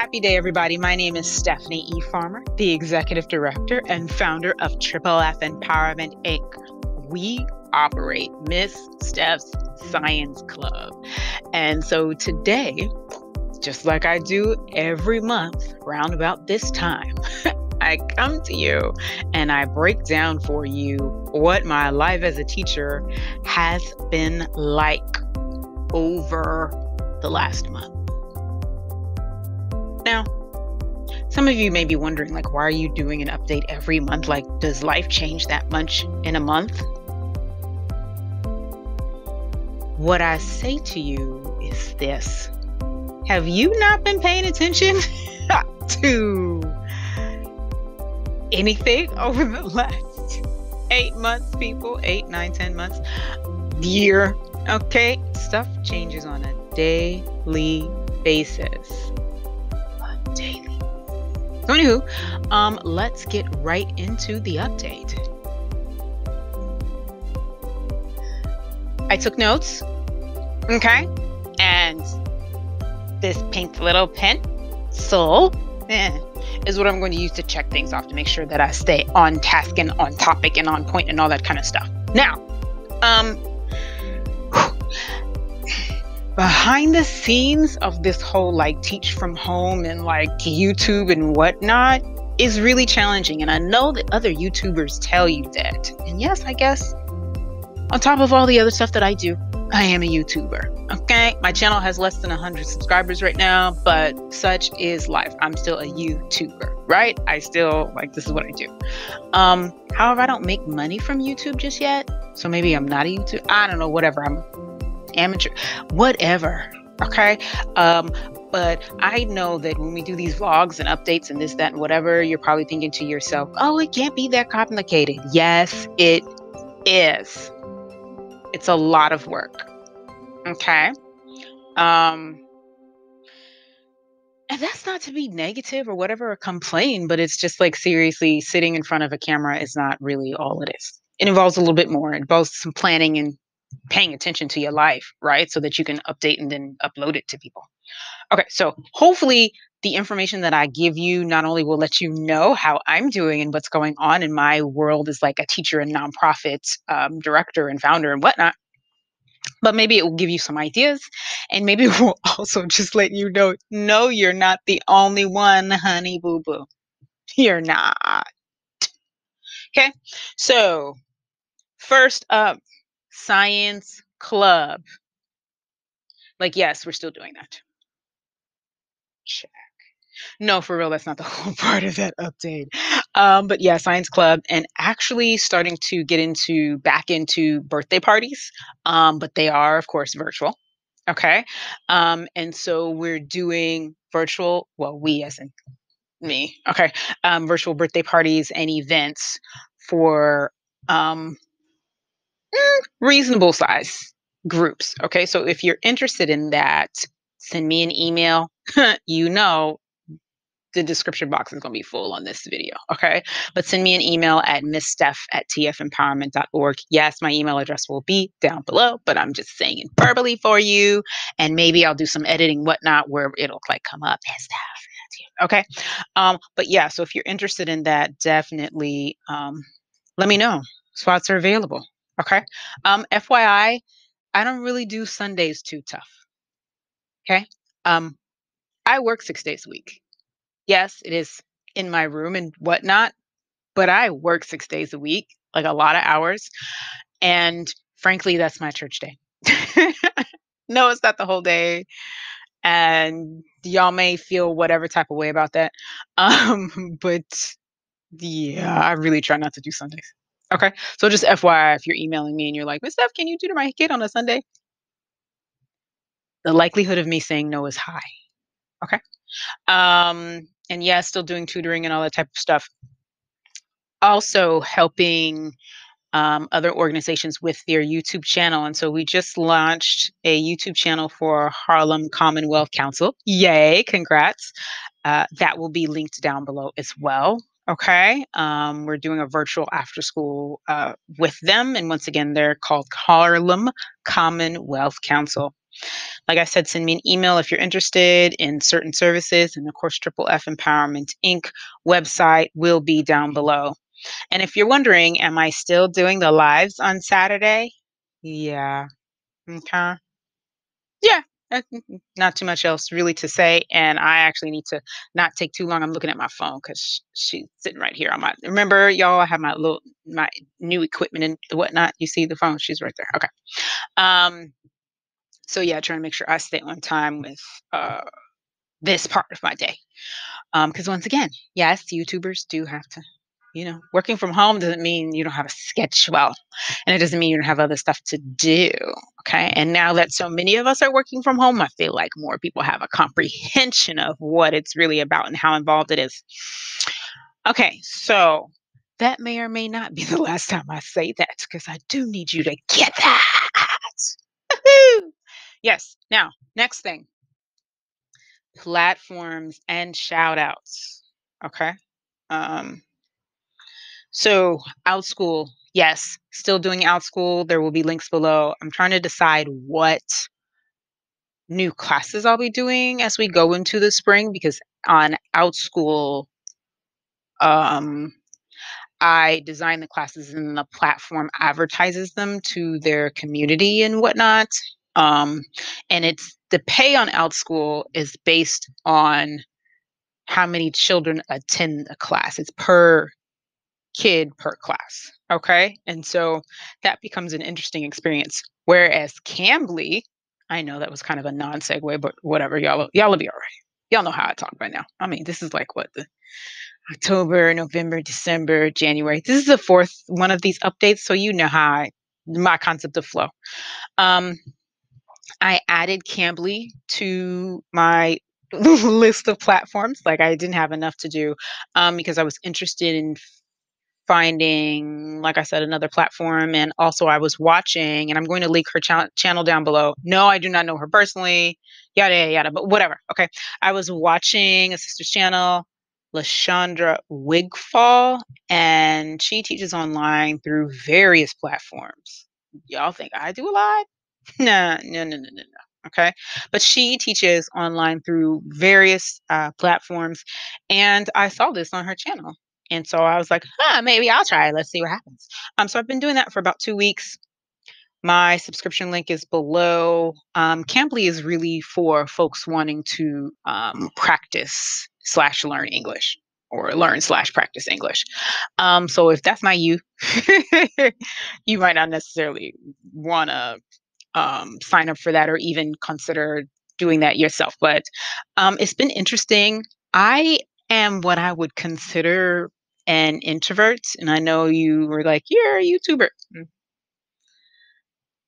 Happy day, everybody. My name is Stephanie E. Farmer, the Executive Director and founder of Triple F Empowerment, Inc. We operate Miss Steph's Science Club. And so today, just like I do every month, round about this time, I come to you and I break down for you what my life as a teacher has been like over the last month. Now, some of you may be wondering, like, why are you doing an update every month? Like, does life change that much in a month? What I say to you is this. Have you not been paying attention to anything over the last 8 months, people? 8, 9, 10 months, year, okay? Stuff changes on a daily basis. Daily. So anywho, let's get right into the update. I took notes, okay? And this pink little pencil is what I'm going to use to check things off to make sure that I stay on task and on topic and on point and all that kind of stuff. Now, behind the scenes of this whole like teach from home and like YouTube and whatnot is really challenging. And I know that other YouTubers tell you that. And yes, I guess on top of all the other stuff that I do, I am a YouTuber. Okay. My channel has less than 100 subscribers right now, but such is life. I'm still a YouTuber, right? I still this is what I do. However, I don't make money from YouTube just yet. So maybe I'm not a YouTuber. I don't know, whatever. I'm amateur, whatever. Okay. But I know that when we do these vlogs and updates and this, that, and whatever, you're probably thinking to yourself, oh, it can't be that complicated. Yes, it is. It's a lot of work. Okay. And that's not to be negative or whatever or complain, but it's just like seriously sitting in front of a camera is not really all it is. It involves a little bit more. It involves some planning and paying attention to your life, right? So that you can update and then upload it to people. Okay, so hopefully the information that I give you not only will let you know how I'm doing and what's going on in my world as like a teacher and nonprofit director and founder and whatnot, but maybe it will give you some ideas and maybe it will also just let you know, no, you're not the only one, honey boo boo. You're not. Okay, so first up, Science Club. Like, yes, we're still doing that. Check. No, for real, that's not the whole part of that update. But yeah, Science Club and actually starting to get back into birthday parties. But they are, of course, virtual. Okay. And so we're doing virtual, well, we as in me, okay, virtual birthday parties and events for reasonable size groups. Okay. So if you're interested in that, send me an email. You know, the description box is going to be full on this video. Okay. But send me an email at mssteph@tfempowerment.org. Yes, my email address will be down below, but I'm just saying it verbally for you. And maybe I'll do some editing, whatnot, where it'll like come up and stuff. Okay. But yeah, so if you're interested in that, definitely let me know. Spots are available. Okay. FYI, I don't really do Sundays too tough. Okay. I work 6 days a week. Yes, it is in my room and whatnot, but I work 6 days a week, like a lot of hours. And frankly, that's my church day. No, it's not the whole day. And y'all may feel whatever type of way about that. But yeah, I really try not to do Sundays. Okay. So just FYI, if you're emailing me and you're like, Miss Steph, can you tutor my kid on a Sunday? The likelihood of me saying no is high. Okay. And yeah, still doing tutoring and all that type of stuff. Also helping other organizations with their YouTube channel. And so we just launched a YouTube channel for Harlem Commonwealth Council. Yay, congrats. That will be linked down below as well. Okay. We're doing a virtual after school with them. And once again, they're called Harlem Commonwealth Council. Like I said, send me an email if you're interested in certain services. And of course, Triple F Empowerment Inc. website will be down below. And if you're wondering, am I still doing the lives on Saturday? Yeah. Okay. Yeah. Not too much else really to say. And I actually need to not take too long. I'm looking at my phone because she's sitting right here on my. Remember, y'all, I have my new equipment and whatnot. You see the phone? She's right there. Okay. Um. So yeah, trying to make sure I stay on time with uh this part of my day. Because once again, yes, YouTubers do have to, working from home doesn't mean you don't have a schedule, and it doesn't mean you don't have other stuff to do. Okay. And now that so many of us are working from home, I feel like more people have a comprehension of what it's really about and how involved it is. Okay. So that may or may not be the last time I say that because I do need you to get that. Woohoo! Yes. Now, next thing, platforms and shout outs. Okay. Um, so OutSchool, yes, still doing OutSchool. There will be links below. I'm trying to decide what new classes I'll be doing as we go into the spring because on OutSchool, um, I design the classes and the platform advertises them to their community and whatnot. Um, and it's the pay on OutSchool is based on how many children attend a class. It's per kid per class. Okay. And so that becomes an interesting experience. Whereas Cambly, I know that was kind of a non segue, but whatever. Y'all will be all right. Y'all know how I talk by now. I mean, this is like what the October, November, December, January. This is the fourth one of these updates. So you know my concept of flow. Um, I added Cambly to my list of platforms. Like I didn't have enough to do because I was interested in finding, like I said, another platform. And also, I was watching, and I'm going to link her channel down below. No, I do not know her personally, yada, yada, yada, but whatever. Okay. I was watching a sister's channel, Lashandra Wigfall, and she teaches online through various platforms. Y'all think I do a lot? No, no, no, no, no, no. Okay. But she teaches online through various platforms. And I saw this on her channel. And so I was like, maybe I'll try it. Let's see what happens. So I've been doing that for about 2 weeks. My subscription link is below. Cambly is really for folks wanting to practice slash learn English or learn slash practice English. So if that's not you, you might not necessarily want to sign up for that or even consider doing that yourself. But it's been interesting. I am what I would consider an introvert. And I know you were like, you're a YouTuber.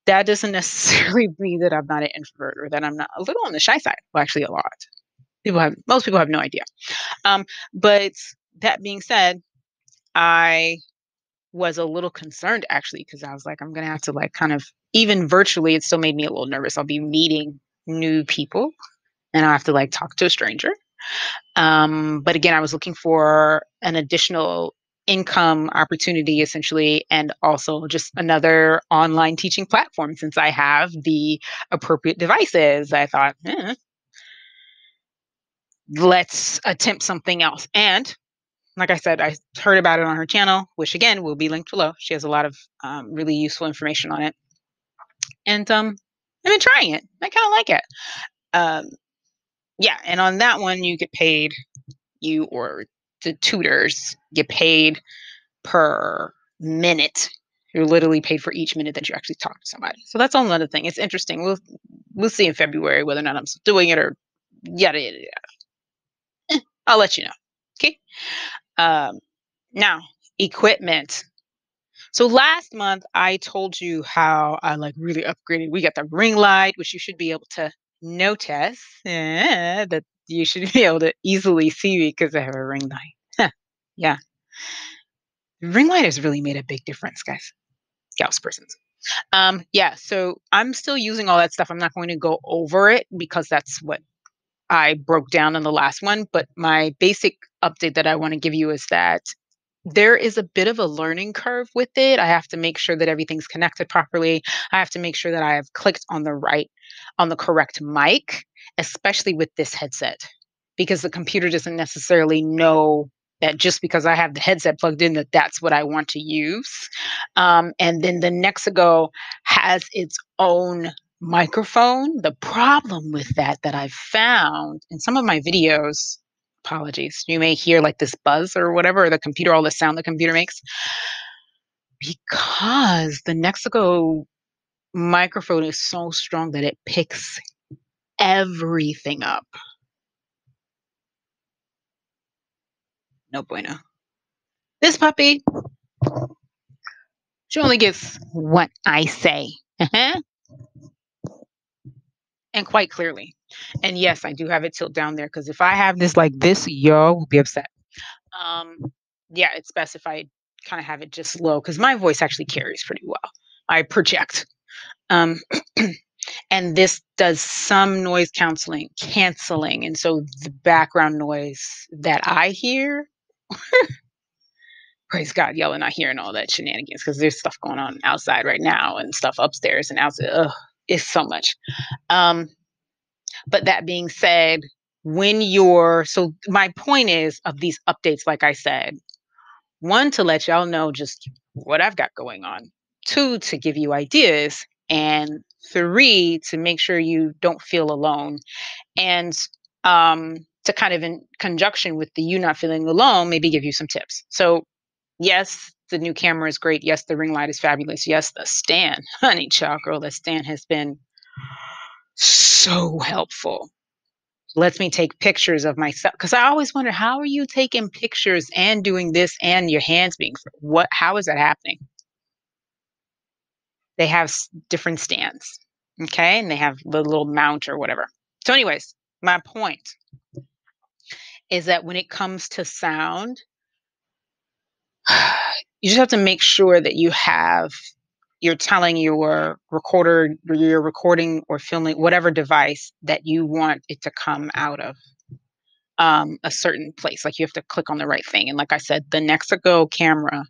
That doesn't necessarily mean that I'm not an introvert or that I'm not a little on the shy side. Well, actually, a lot. Most people have no idea. Um, but that being said, I was a little concerned actually because I was like, I'm gonna have to like kind of even virtually, it still made me a little nervous. I'll be meeting new people and I have to like talk to a stranger. But again, I was looking for an additional income opportunity essentially, and also just another online teaching platform since I have the appropriate devices. I thought, let's attempt something else. And like I said, I heard about it on her channel, which again will be linked below. She has a lot of really useful information on it. And I've been trying it. I kind of like it. Um, yeah, and on that one, you get paid, you or the tutors get paid per minute. You're literally paid for each minute that you actually talk to somebody. So that's another thing. It's interesting. We'll see in February whether or not I'm still doing it or yada yada yada. I'll let you know. Okay. Um, now equipment. So last month I told you how I like really upgraded. We got the ring light, which you should be able to notice that you should be able to easily see me because I have a ring light. Huh. Yeah, the ring light has really made a big difference, guys, gals, persons. Yeah, so I'm still using all that stuff. I'm not going to go over it because that's what I broke down in the last one. But my basic update that I want to give you is that There is a bit of a learning curve with it. I have to make sure that everything's connected properly. I have to make sure that I have clicked on the correct mic, especially with this headset, because the computer doesn't necessarily know that just because I have the headset plugged in that that's what I want to use. And then the Nexigo has its own microphone. The problem with that I've found in some of my videos, apologies, you may hear like this buzz or whatever, or the computer, all the sound the computer makes, because the Nexigo microphone is so strong that it picks everything up. No bueno. This puppy, she only gets what I say. And quite clearly. And yes, I do have it tilt down there because if I have this like this, y'all will be upset. Um, yeah, it's best if I kind of have it just low because my voice actually carries pretty well. I project. Um, and this does some noise canceling. And so the background noise that I hear, praise God, y'all are not hearing all that shenanigans because there's stuff going on outside right now and stuff upstairs and outside. Ugh, it's so much. Um, But that being said, so my point is of these updates, like I said, one, to let y'all know just what I've got going on, two, to give you ideas, and three, to make sure you don't feel alone. And to kind of in conjunction with the you not feeling alone, maybe give you some tips. So, yes, the new camera is great. Yes, the ring light is fabulous. Yes, the stand, honey, child girl, the stand has been so helpful, lets me take pictures of myself because I always wonder how are you taking pictures and doing this and your hands being what how is that happening? They have different stands, okay, and they have the little mount or whatever. So anyways, my point is that when it comes to sound, you just have to make sure that you're telling your recorder or you're recording or filming whatever device that you want it to come out of a certain place. Like you have to click on the right thing. And like I said, the Nexigo camera,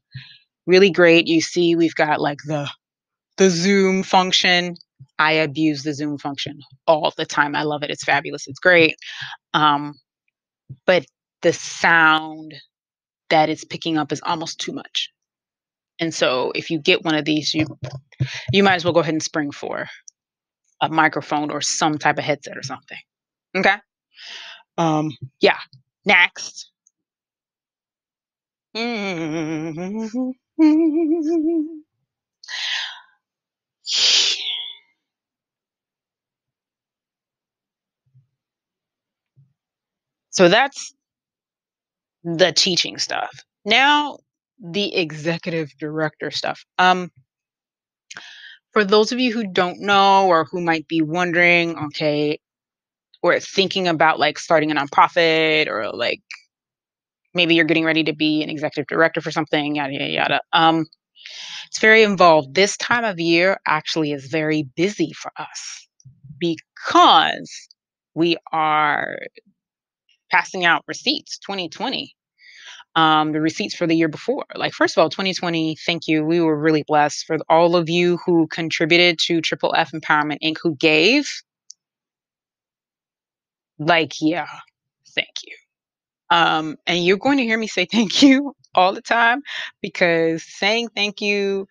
really great. You see, we've got like the zoom function. I abuse the zoom function all the time. I love it. It's fabulous. It's great. Um, but the sound that it's picking up is almost too much. And so if you get one of these, you might as well go ahead and spring for a microphone or some type of headset or something. Okay. Um, yeah. Next. So that's the teaching stuff. Now, the executive director stuff. For those of you who don't know or who might be wondering, okay, or thinking about like starting a nonprofit or like maybe you're getting ready to be an executive director for something, yada yada yada. It's very involved. This time of year actually is very busy for us because we are passing out receipts 2020, the receipts for the year before. Like, first of all, 2020, thank you. We were really blessed for all of you who contributed to Triple F Empowerment Inc., who gave. Like, yeah, thank you. And you're going to hear me say thank you all the time because saying thank you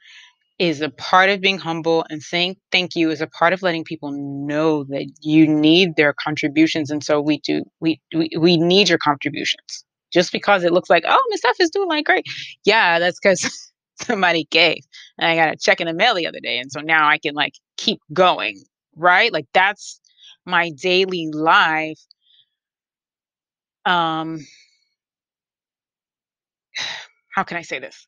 is a part of being humble, and saying thank you is a part of letting people know that you need their contributions. And so we need your contributions. Just because it looks like, oh, Miss Steph is doing like great. Yeah, that's because somebody gave. And I got a check in the mail the other day. And so now I can like keep going. Right. Like that's my daily life. Um, how can I say this?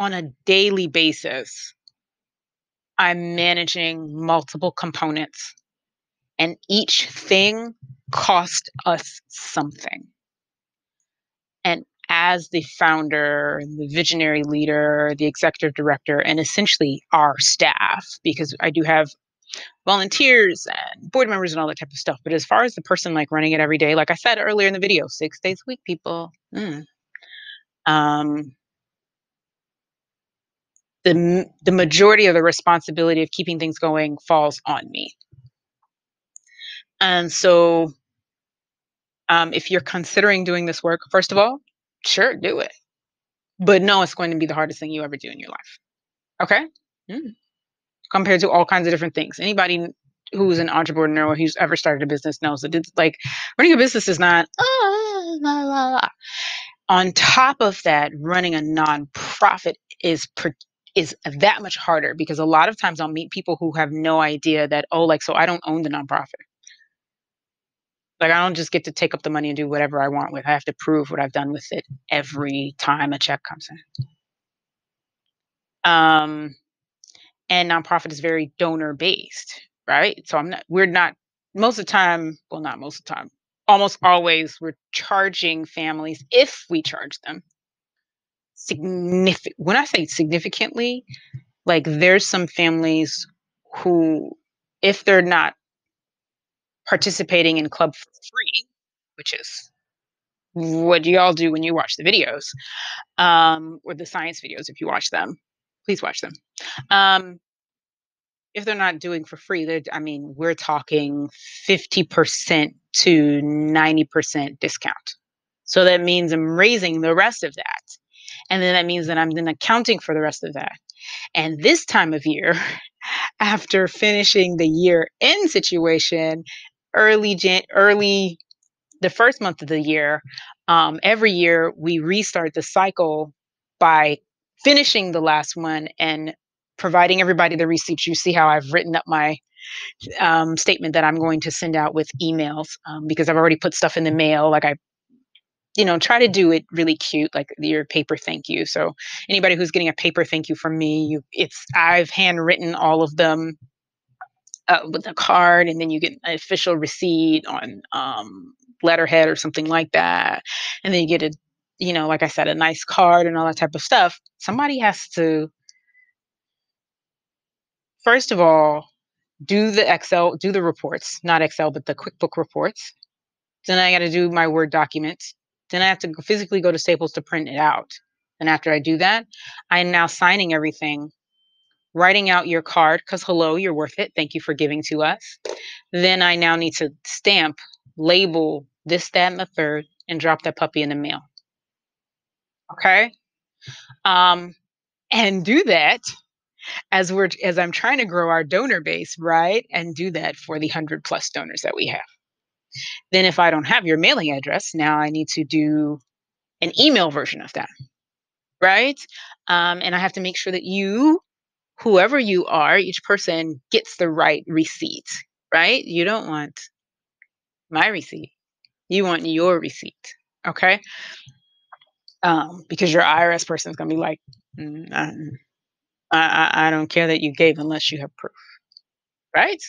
On a daily basis, I'm managing multiple components and each thing cost us something. And as the founder, the visionary leader, the executive director, and essentially our staff, because I do have volunteers and board members and all that type of stuff. But as far as the person like running it every day, like I said earlier in the video, 6 days a week, people. Um, the majority of the responsibility of keeping things going falls on me. And so, if you're considering doing this work, first of all, sure, do it. But no, it's going to be the hardest thing you ever do in your life. Okay? Mm. Compared to all kinds of different things. Anybody who's an entrepreneur or who's ever started a business knows that it's like running a business is not la, la, la. On top of that, running a nonprofit is that much harder because a lot of times I'll meet people who have no idea that, oh, like, so I don't own the nonprofit. Like, I don't just get to take up the money and do whatever I want with. I have to prove what I've done with it every time a check comes in. Um, and nonprofit is very donor based, right? So we're not most of the time, well, not most of the time, almost always we're charging families if we charge them significant. When I say significantly, like there's some families who, if they're not participating in club for free, which is what y'all do when you watch the videos, or the science videos, if you watch them, please watch them. Um, if they're not doing for free, I mean, we're talking 50% to 90% discount. So that means I'm raising the rest of that. And then that means that I'm then accounting for the rest of that. And this time of year, after finishing the year end situation, early the first month of the year, every year we restart the cycle by finishing the last one and providing everybody the receipts. You see how I've written up my statement that I'm going to send out with emails, because I've already put stuff in the mail. Like try to do it really cute, like your paper thank you. So anybody who's getting a paper thank you from me, I've handwritten all of them with a card, and then you get an official receipt on letterhead or something like that, and then you get like I said, a nice card and all that type of stuff. Somebody has to, first of all, do the reports, not Excel, but the QuickBook reports. Then I got to do my Word document. Then I have to physically go to Staples to print it out. And after I do that, I'm now signing everything, writing out your card because hello, you're worth it. Thank you for giving to us. Then I now need to stamp, label this, that, and the third, and drop that puppy in the mail. Okay. Um, and do that as I'm trying to grow our donor base, right? And do that for the 100+ donors that we have. Then if I don't have your mailing address, now I need to do an email version of that, right? And I have to make sure that whoever you are, each person gets the right receipt, right? You don't want my receipt. You want your receipt, okay? Because your IRS person is going to be like, "Mm, I don't care that you gave unless you have proof, right?"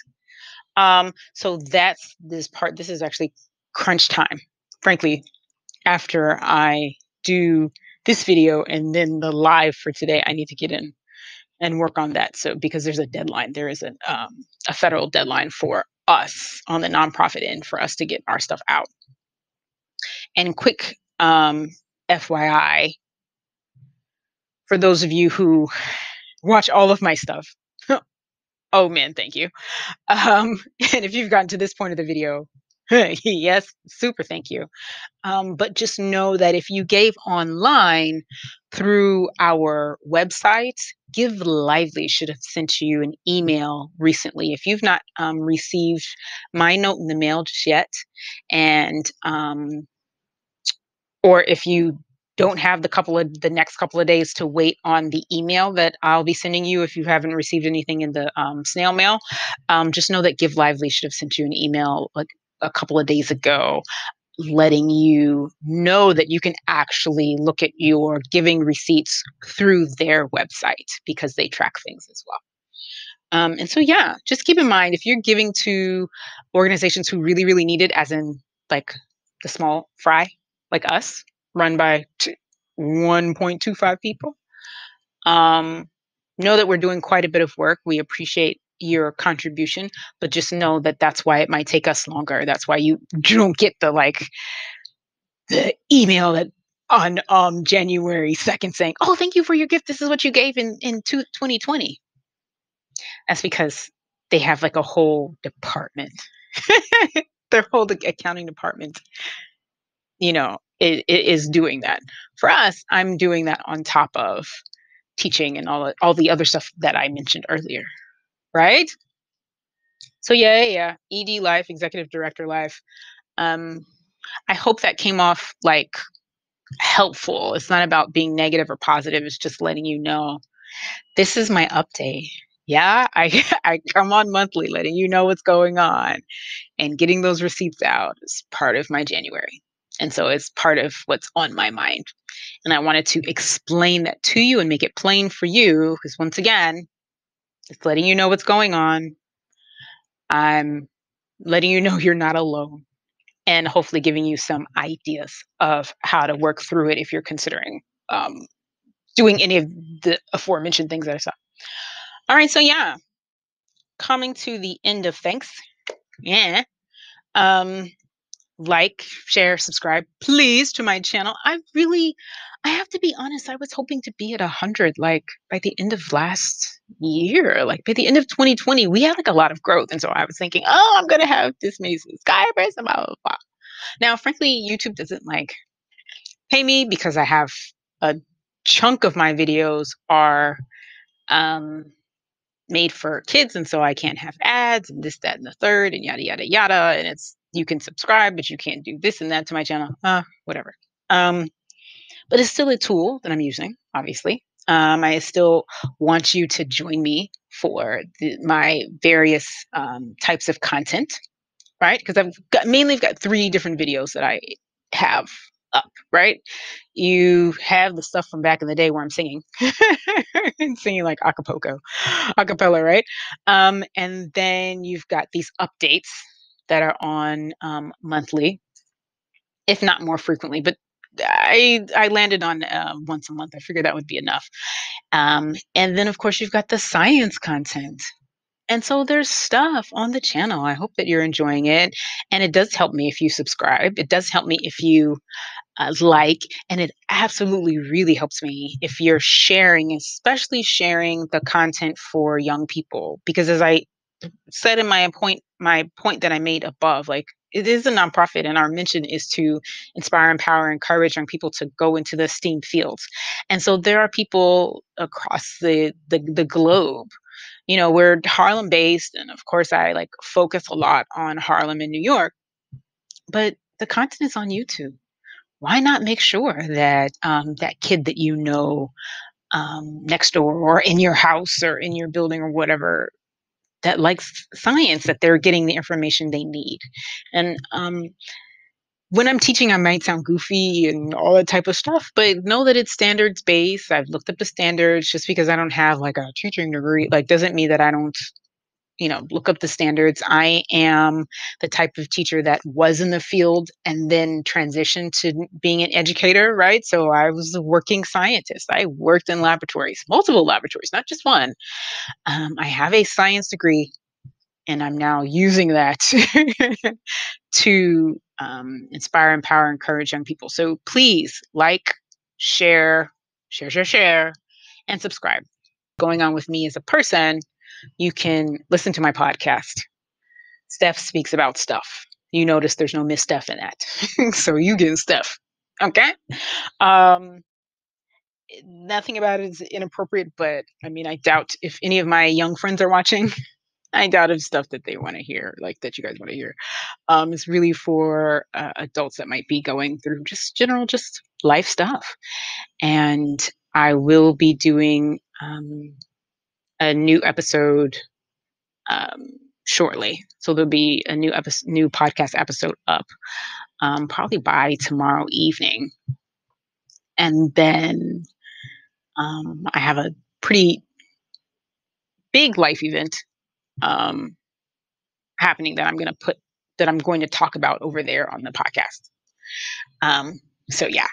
So that's this part. This is actually crunch time, frankly. After I do this video and then the live for today, I need to get in and work on that. So because there's a deadline, there is a federal deadline for us on the nonprofit end for us to get our stuff out. And quick FYI, for those of you who watch all of my stuff, oh man, thank you. And if you've gotten to this point of the video, yes, super thank you. But just know that if you gave online through our website, Give Lively should have sent you an email recently. If you've not received my note in the mail just yet, and or if you don't have the next couple of days to wait on the email that I'll be sending you, if you haven't received anything in the snail mail, just know that Give Lively should have sent you an email like a couple of days ago, letting you know that you can actually look at your giving receipts through their website because they track things as well. And so, yeah, just keep in mind if you're giving to organizations who really, really need it, as in like the small fry, like us, run by 1.25 people, know that we're doing quite a bit of work. We appreciate your contribution, but just know that that's why it might take us longer. That's why you don't get the email that on January 2nd saying, "Oh, thank you for your gift. This is what you gave in 2020." That's because they have like a whole department. Their whole accounting department, is doing that. For us, I'm doing that on top of teaching and all the other stuff that I mentioned earlier, right? So yeah, yeah, yeah. ED life, executive director life. Um, I hope that came off like helpful. It's not about being negative or positive. It's just letting you know this is my update. Yeah, I I come on monthly, letting you know what's going on, and getting those receipts out is part of my January. And so it's part of what's on my mind. And I wanted to explain that to you and make it plain for you because once again, it's letting you know what's going on. I'm letting you know you're not alone and hopefully giving you some ideas of how to work through it if you're considering um, doing any of the aforementioned things that I saw. All right, so yeah, coming to the end of thanks. Yeah. Um, like, share, subscribe, please, to my channel. I have to be honest, I was hoping to be at 100 like by the end of last year, like by the end of 2020. We had like a lot of growth. And so I was thinking, oh, I'm going to have this many subscribers, blah, blah, blah. Now, frankly, YouTube doesn't like pay me because I have a chunk of my videos are um, made for kids, and so I can't have ads and this, that, and the third, and yada yada yada. And it's you can subscribe, but you can't do this and that to my channel. Whatever. Um, but it's still a tool that I'm using, obviously. I still want you to join me for my various types of content, right? Because I've got three different videos that I have up, right? You have the stuff from back in the day where I'm singing, singing like acapella, right? And then you've got these updates that are on monthly, if not more frequently. But I landed on once a month. I figured that would be enough. And then of course you've got the science content. And so there's stuff on the channel. I hope that you're enjoying it. And it does help me if you subscribe. It does help me if you like, and it absolutely really helps me if you're sharing, especially sharing the content for young people. Because as I said in my point that I made above, like it is a nonprofit, and our mission is to inspire, empower, encourage young people to go into the STEAM fields. And so there are people across the globe. We're Harlem based, and of course, I like focus a lot on Harlem and New York, but the content is on YouTube. Why not make sure that that kid that next door or in your house or in your building or whatever that likes science, that they're getting the information they need? And when I'm teaching, I might sound goofy and all that type of stuff, but know that it's standards based. I've looked up the standards. Just because I don't have like a teaching degree, like doesn't mean that I don't look up the standards. I am the type of teacher that was in the field and then transitioned to being an educator, right? So I was a working scientist. I worked in laboratories, multiple laboratories, not just one. I have a science degree, and I'm now using that to inspire, empower, encourage young people. So please like, share, share, and subscribe. Going on with me as a person, you can listen to my podcast. Steph speaks about stuff. You notice there's no Miss Steph in that. So you get Steph. Okay. Um, Nothing about it is inappropriate, but I mean, I doubt if any of my young friends are watching, I doubt it's stuff that they want to hear, like that you guys want to hear. It's really for adults that might be going through just general, just life stuff. And I will be doing a new episode um, shortly. So there'll be a new podcast episode up probably by tomorrow evening. And then I have a pretty big life event um, happening that I'm going to talk about over there on the podcast. So yeah,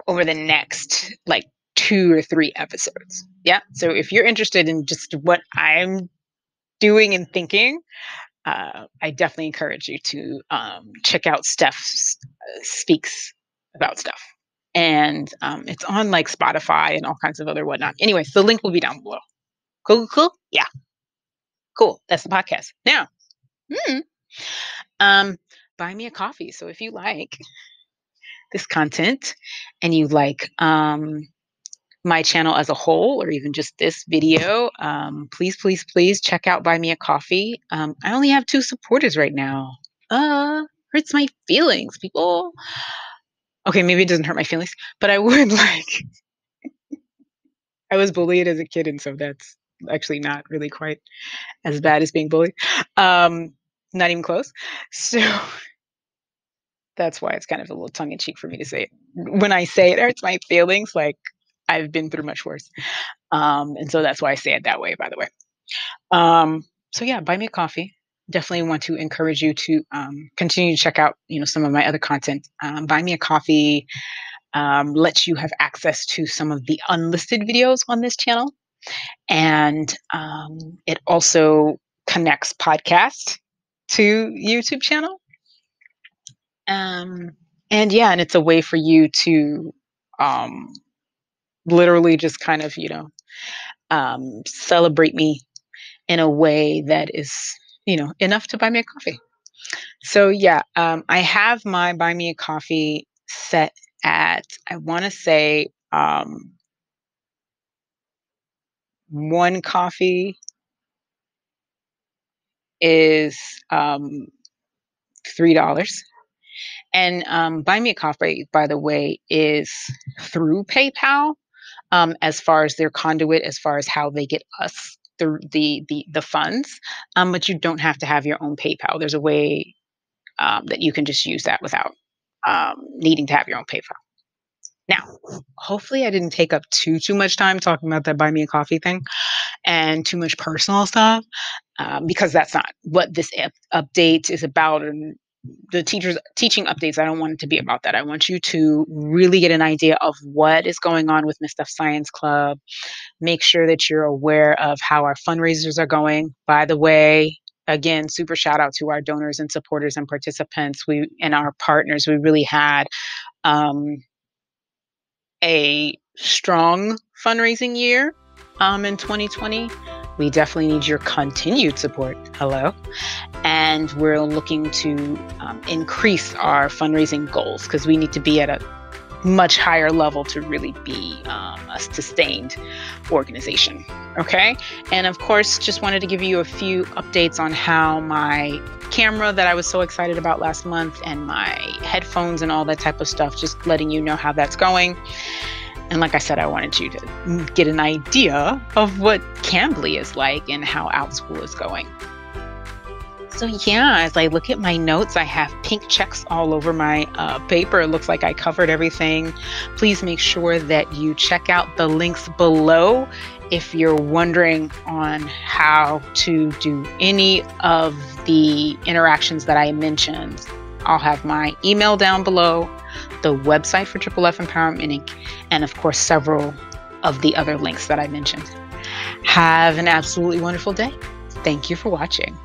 over the next like 2 or 3 episodes. Yeah. So if you're interested in just what I'm doing and thinking, I definitely encourage you to check out Steph's Speaks About Stuff. And it's on like Spotify and all kinds of other whatnot. Anyways, the link will be down below. Cool, cool, cool. Yeah, cool. That's the podcast. Now, hmm, um, buy me a coffee. So if you like this content and you like my channel as a whole, or even just this video, please, please, please check out Buy Me a Coffee. I only have 2 supporters right now. Hurts my feelings, people. Okay, maybe it doesn't hurt my feelings, but I would like. I was bullied as a kid, and so that's actually not really quite as bad as being bullied. Not even close. So that's why it's kind of a little tongue in cheek for me to say it. When I say it hurts my feelings, like I've been through much worse. And so that's why I say it that way, by the way. So yeah, buy me a coffee. Definitely want to encourage you to continue to check out, some of my other content. Buy me a coffee lets you have access to some of the unlisted videos on this channel, and it also connects podcast to YouTube channel. And yeah, and it's a way for you to um, literally just kind of, celebrate me in a way that is, enough to buy me a coffee. So yeah, I have my buy me a coffee set at, I want to say, 1 coffee is $3. And buy me a coffee, by the way, is through PayPal, as far as their conduit, as far as how they get us the funds. But you don't have to have your own PayPal. There's a way that you can just use that without needing to have your own PayPal. Now, hopefully, I didn't take up too much time talking about that buy me a coffee thing and too much personal stuff, because that's not what this update is about. And the teaching updates, I don't want it to be about that. I want you to really get an idea of what is going on with mssteph Science Club. Make sure that you're aware of how our fundraisers are going. By the way, again, super shout out to our donors and supporters and participants and our partners. We really had a strong fundraising year in 2020. We definitely need your continued support. Hello. And we're looking to increase our fundraising goals, because we need to be at a much higher level to really be a sustained organization. Okay. And of course, just wanted to give you a few updates on how my camera that I was so excited about last month, and my headphones and all that type of stuff, just letting you know how that's going. And like I said, I wanted you to get an idea of what Cambly is like and how OutSchool is going. So yeah, as I look at my notes, I have pink checks all over my paper. It looks like I covered everything. Please make sure that you check out the links below if you're wondering on how to do any of the interactions that I mentioned. I'll have my email down below, the website for Triple F Empowerment Inc., and of course, several of the other links that I mentioned. Have an absolutely wonderful day. Thank you for watching.